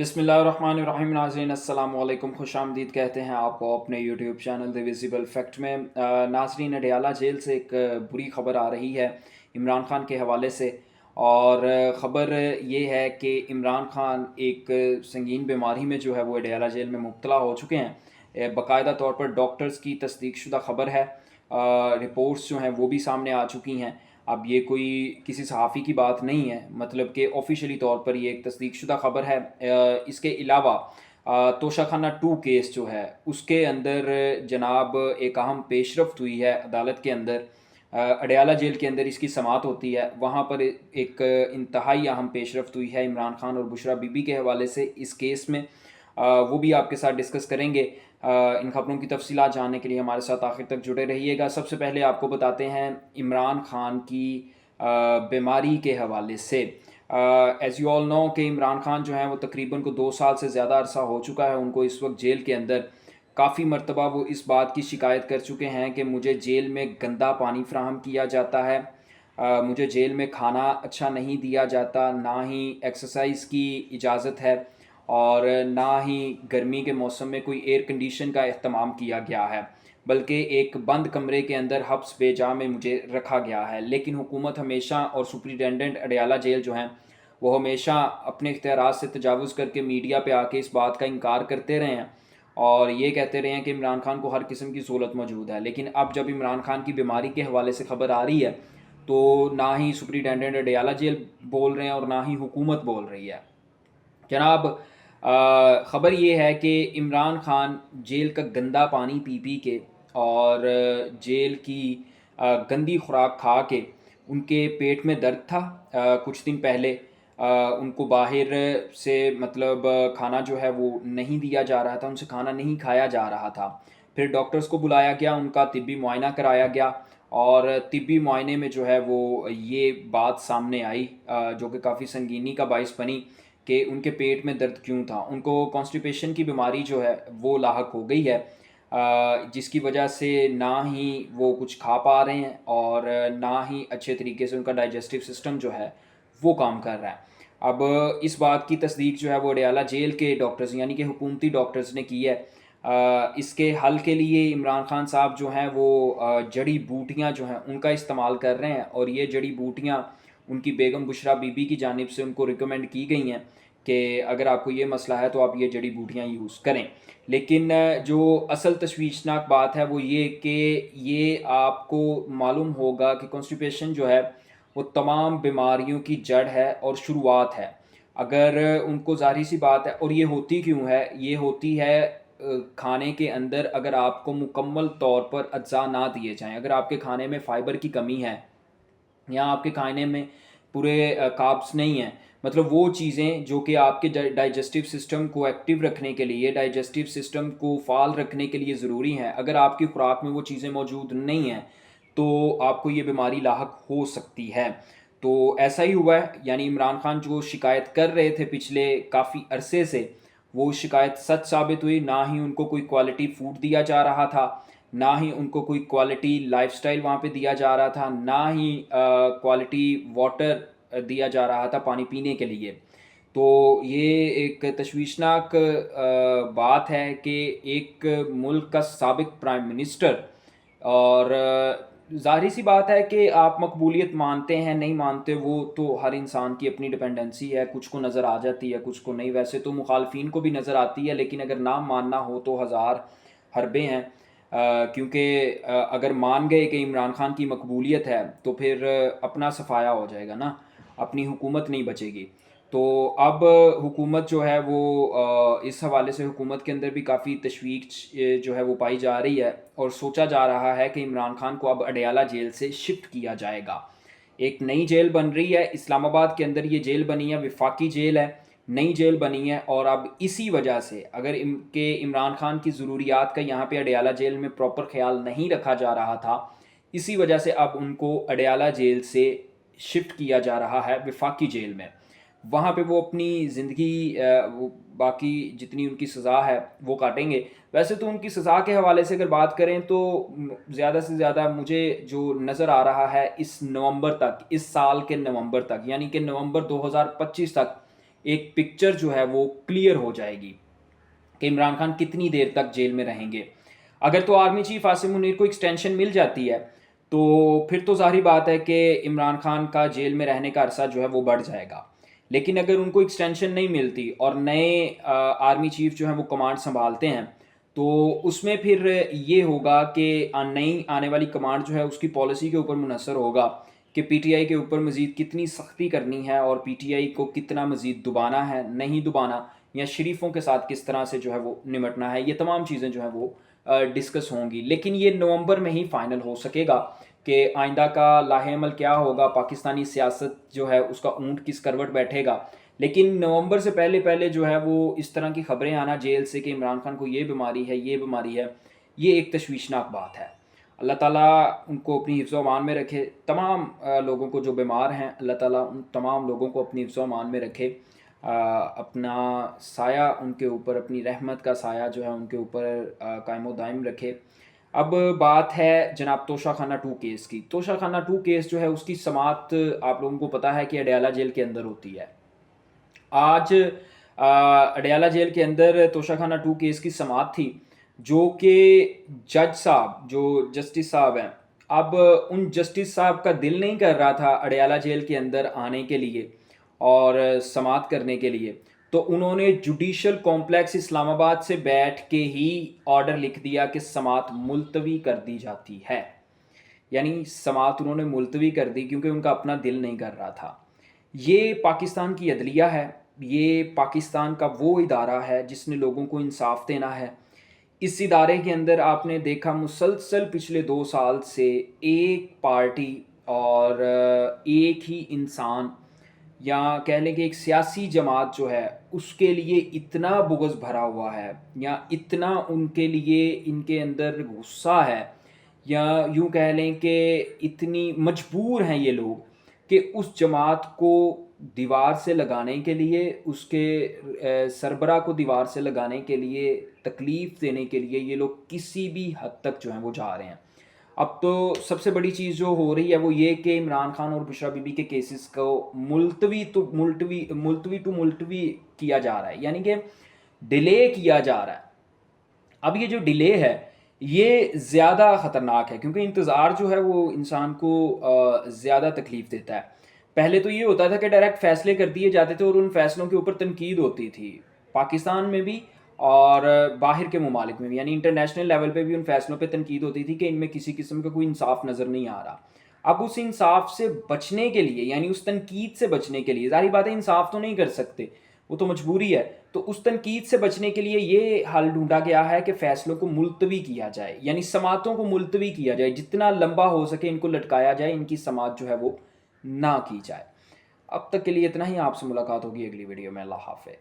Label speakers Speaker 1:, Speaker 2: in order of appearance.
Speaker 1: बिस्मिल्लाहिर्रहमानिर्रहीम। नाज़रीन अस्सलाम वालेकुम, खुश आमदीद कहते हैं आपको अपने YouTube channel the visible fact में। नाज़रीन, अडयाला जेल से एक बुरी ख़बर आ रही है इमरान ख़ान के हवाले से। और ख़बर ये है कि इमरान ख़ान एक संगीन बीमारी में जो है वो अडयाला जेल में मुब्तला हो चुके हैं। बाकायदा तौर पर डॉक्टर्स की तस्दीक शुदा ख़बर है। रिपोर्ट्स जो हैं वो भी सामने आ चुकी हैं। अब ये कोई किसी सहाफ़ी की बात नहीं है, मतलब कि ऑफिशियली तौर पर ये एक तस्दीक शुदा ख़बर है। इसके अलावा तोशाखाना 2 केस जो है उसके अंदर जनाब एक अहम पेशरफ्त हुई है अदालत के अंदर। अडयाला जेल के अंदर इसकी समाअत होती है, वहाँ पर एक इंतहाई अहम पेशरफ्त हुई है इमरान ख़ान और बुशरा बीबी के हवाले से इस केस में। वो भी आपके साथ डिस्कस करेंगे। इन खबरों की तफसीलात जानने के लिए हमारे साथ आखिर तक जुड़े रहिएगा। सबसे पहले आपको बताते हैं इमरान ख़ान की बीमारी के हवाले से। एज़ यू ऑल नो कि इमरान ख़ान जो हैं वो तकरीबन को 2 साल से ज़्यादा अरसा हो चुका है उनको इस वक्त जेल के अंदर। काफ़ी मरतबा वो इस बात की शिकायत कर चुके हैं कि मुझे जेल में गंदा पानी फ़राहम किया जाता है, मुझे जेल में खाना अच्छा नहीं दिया जाता, ना ही एक्सरसाइज की इजाज़त है और ना ही गर्मी के मौसम में कोई एयर कंडीशन का अहतमाम किया गया है, बल्कि एक बंद कमरे के अंदर हब्स बेजा में मुझे रखा गया है। लेकिन हुकूमत हमेशा और सुपरिटेंडेंट अडयाला जेल जो हैं वो हमेशा अपने इख्तियारात से तजावुज़ करके मीडिया पे आके इस बात का इनकार करते रहे हैं और ये कहते रहे हैं कि इमरान खान को हर किस्म की सहूलत मौजूद है। लेकिन अब जब इमरान खान की बीमारी के हवाले से ख़बर आ रही है तो ना ही सुपरिटेंडेंट अडयाला जेल बोल रहे हैं और ना ही हुकूमत बोल रही है। जनाब, ख़बर ये है कि इमरान खान जेल का गंदा पानी पी पी के और जेल की गंदी खुराक खा के उनके पेट में दर्द था। कुछ दिन पहले उनको बाहर से मतलब खाना जो है वो नहीं दिया जा रहा था, उनसे खाना नहीं खाया जा रहा था। फिर डॉक्टर्स को बुलाया गया, उनका तिब्बी मुआयना कराया गया और तिब्बी मुआयने में जो है वो ये बात सामने आई, जो कि काफ़ी संगीनी का बाइस बनी कि उनके पेट में दर्द क्यों था। उनको कॉन्स्टिपेशन की बीमारी जो है वो लाहक हो गई है, जिसकी वजह से ना ही वो कुछ खा पा रहे हैं और ना ही अच्छे तरीके से उनका डाइजेस्टिव सिस्टम जो है वो काम कर रहा है। अब इस बात की तस्दीक जो है वो अडयाला जेल के डॉक्टर्स यानी कि हुकूमती डॉक्टर्स ने की है। इसके हल के लिए इमरान खान साहब जो हैं वो जड़ी बूटियाँ जो हैं उनका इस्तेमाल कर रहे हैं और ये जड़ी बूटियाँ उनकी बेगम बुशरा बीबी की जानिब से उनको रिकमेंड की गई हैं कि अगर आपको ये मसला है तो आप ये जड़ी बूटियाँ यूज़ करें। लेकिन जो असल तशवीशनाक बात है वो ये कि ये आपको मालूम होगा कि कॉन्स्टिपेशन जो है वो तमाम बीमारियों की जड़ है और शुरुआत है। अगर उनको ज़ाहिर सी बात है, और ये होती क्यों है? ये होती है खाने के अंदर अगर आपको मुकम्मल तौर पर अज्जा ना दिए जाएँ, अगर आपके खाने में फ़ाइबर की कमी है या आपके खाने में पूरे कार्ब्स नहीं हैं, मतलब वो चीज़ें जो कि आपके डाइजेस्टिव सिस्टम को एक्टिव रखने के लिए, डाइजेस्टिव सिस्टम को फ़ाल रखने के लिए ज़रूरी हैं, अगर आपकी खुराक में वो चीज़ें मौजूद नहीं हैं तो आपको ये बीमारी लाहक हो सकती है। तो ऐसा ही हुआ है, यानी इमरान खान जो शिकायत कर रहे थे पिछले काफ़ी अरसे से, वो शिकायत सच साबित हुई। ना ही उनको कोई क्वालिटी फूड दिया जा रहा था, ना ही उनको कोई क्वालिटी लाइफस्टाइल वहाँ पे दिया जा रहा था, ना ही क्वालिटी वाटर दिया जा रहा था पानी पीने के लिए। तो ये एक तशवीशनाक बात है कि एक मुल्क का साबिक प्राइम मिनिस्टर, और ज़ाहिर सी बात है कि आप मकबूलियत मानते हैं नहीं मानते वो तो हर इंसान की अपनी डिपेंडेंसी है, कुछ को नज़र आ जाती है कुछ को नहीं। वैसे तो मुखालफिन को भी नज़र आती है, लेकिन अगर ना मानना हो तो हज़ार हरबे हैं। क्योंकि अगर मान गए कि इमरान खान की मकबूलियत है तो फिर अपना सफाया हो जाएगा ना, अपनी हुकूमत नहीं बचेगी। तो अब हुकूमत जो है वो इस हवाले से हुकूमत के अंदर भी काफ़ी तशवीश जो है वो पाई जा रही है और सोचा जा रहा है कि इमरान खान को अब अडयाला जेल से शिफ्ट किया जाएगा। एक नई जेल बन रही है इस्लामाबाद के अंदर, ये जेल बनी है, वफाकी जेल है, नई जेल बनी है। और अब इसी वजह से अगर इमरान खान की ज़रूरियात का यहाँ पे अडयाला जेल में प्रॉपर ख्याल नहीं रखा जा रहा था, इसी वजह से अब उनको अडयाला जेल से शिफ्ट किया जा रहा है वफाकी जेल में। वहाँ पे वो अपनी ज़िंदगी वो बाकी जितनी उनकी सज़ा है वो काटेंगे। वैसे तो उनकी सज़ा के हवाले से अगर बात करें तो ज़्यादा से ज़्यादा मुझे जो नज़र आ रहा है इस नवंबर तक, इस साल के नवंबर तक, यानी कि नवंबर 2025 तक ایک پکچر جو ہے وہ کلیئر ہو جائے گی کہ عمران خان کتنی دیر تک جیل میں رہیں گے۔ اگر تو آرمی چیف عاصم منیر کو ایکسٹینشن مل جاتی ہے تو پھر تو ظاہری بات ہے کہ عمران خان کا جیل میں رہنے کا عرصہ جو ہے وہ بڑھ جائے گا، لیکن اگر ان کو ایکسٹینشن نہیں ملتی اور نئے آرمی چیف جو ہیں وہ کمانڈ سنبھالتے ہیں تو اس میں پھر یہ ہوگا کہ نئی آنے والی کمانڈ جو ہے اس کی پالیسی کے اوپر منحصر ہوگا کہ پی ٹی آئی کے اوپر مزید کتنی سختی کرنی ہے اور پی ٹی آئی کو کتنا مزید دبانا ہے، نہیں دبانا، یا شریفوں کے ساتھ کس طرح سے جو ہے وہ نمٹنا ہے۔ یہ تمام چیزیں جو ہیں وہ ڈسکس ہوں گی، لیکن یہ نومبر میں ہی فائنل ہو سکے گا کہ آئندہ کا لاہ عمل کیا ہوگا، پاکستانی سیاست جو ہے اس کا اونٹ کس کروٹ بیٹھے گا۔ لیکن نومبر سے پہلے پہلے جو ہے وہ اس طرح کی خبریں آنا جیل سے کہ عمران خان کو یہ بیماری ہے، یہ بیماری ہے، یہ ایک تشویشناک بات ہے۔ اللہ تعالیٰ ان کو اپنی حفظ و امان میں رکھے، تمام لوگوں کو جو بیمار ہیں اللہ تعالیٰ ان تمام لوگوں کو اپنی حفظ و امان میں رکھے، اپنا سایہ ان کے اوپر، اپنی رحمت کا سایہ جو ہے ان کے اوپر قائم و دائم رکھے۔ اب بات ہے جناب توشہ خانہ 2 کیس کی۔ توشہ خانہ 2 کیس جو ہے اس کی سماعت آپ لوگوں کو پتہ ہے کہ اڈیالہ جیل کے اندر ہوتی ہے۔ آج اڈیالہ جیل کے اندر توشہ خانہ 2 کیس کی سماعت تھی، جو کہ جج صاحب، جو جسٹس صاحب ہیں، اب ان جسٹس صاحب کا دل نہیں کر رہا تھا اڈیالہ جیل کے اندر آنے کے لیے اور سماعت کرنے کے لیے، تو انہوں نے جوڈیشل کمپلیکس اسلام آباد سے بیٹھ کے ہی آرڈر لکھ دیا کہ سماعت ملتوی کر دی جاتی ہے۔ یعنی سماعت انہوں نے ملتوی کر دی کیونکہ ان کا اپنا دل نہیں کر رہا تھا۔ یہ پاکستان کی عدلیہ ہے، یہ پاکستان کا وہ ادارہ ہے جس نے لوگوں کو انصاف دینا ہے۔ اس ادارے کے اندر آپ نے دیکھا مسلسل پچھلے 2 سال سے ایک پارٹی اور ایک ہی انسان، یا کہہ لیں کہ ایک سیاسی جماعت جو ہے اس کے لیے اتنا بغض بھرا ہوا ہے، یا اتنا ان کے لیے ان کے اندر غصہ ہے، یا یوں کہہ لیں کہ اتنی مجبور ہیں یہ لوگ کہ اس جماعت کو دیوار سے لگانے کے لیے، اس کے سربراہ کو دیوار سے لگانے کے لیے، تکلیف دینے کے لیے یہ لوگ کسی بھی حد تک جو ہیں وہ جا رہے ہیں۔ اب تو سب سے بڑی چیز جو ہو رہی ہے وہ یہ کہ عمران خان اور بشرا بی بی کے کیسز کو ملتوی کیا جا رہا ہے، یعنی کہ ڈیلے کیا جا رہا ہے۔ اب یہ جو ڈیلے ہے یہ زیادہ خطرناک ہے کیونکہ انتظار جو ہے وہ انسان کو زیادہ تکلیف دیتا ہے۔ پہلے تو یہ ہوتا تھا کہ ڈائریکٹ فیصلے کر دیے جاتے تھے اور ان فیصلوں کے اوپر تنقید ہوتی تھی، پاکستان میں بھی اور باہر کے ممالک میں بھی، یعنی انٹرنیشنل لیول پہ بھی ان فیصلوں پہ تنقید ہوتی تھی کہ ان میں کسی قسم کا کوئی انصاف نظر نہیں آ رہا۔ اب اس انصاف سے بچنے کے لیے، یعنی اس تنقید سے بچنے کے لیے، ظاہری بات ہے انصاف تو نہیں کر سکتے، وہ تو مجبوری ہے، تو اس تنقید سے بچنے کے لیے یہ حل ڈھونڈا گیا ہے کہ فیصلوں کو ملتوی کیا جائے، یعنی سماعتوں کو ملتوی کیا جائے، جتنا لمبا ہو سکے ان کو لٹکایا جائے، ان کی سماعت جو ہے وہ نہ کی جائے۔ اب تک کے لیے اتنا ہی، آپ سے ملاقات ہوگی اگلی ویڈیو میں۔ اللہ حافظ۔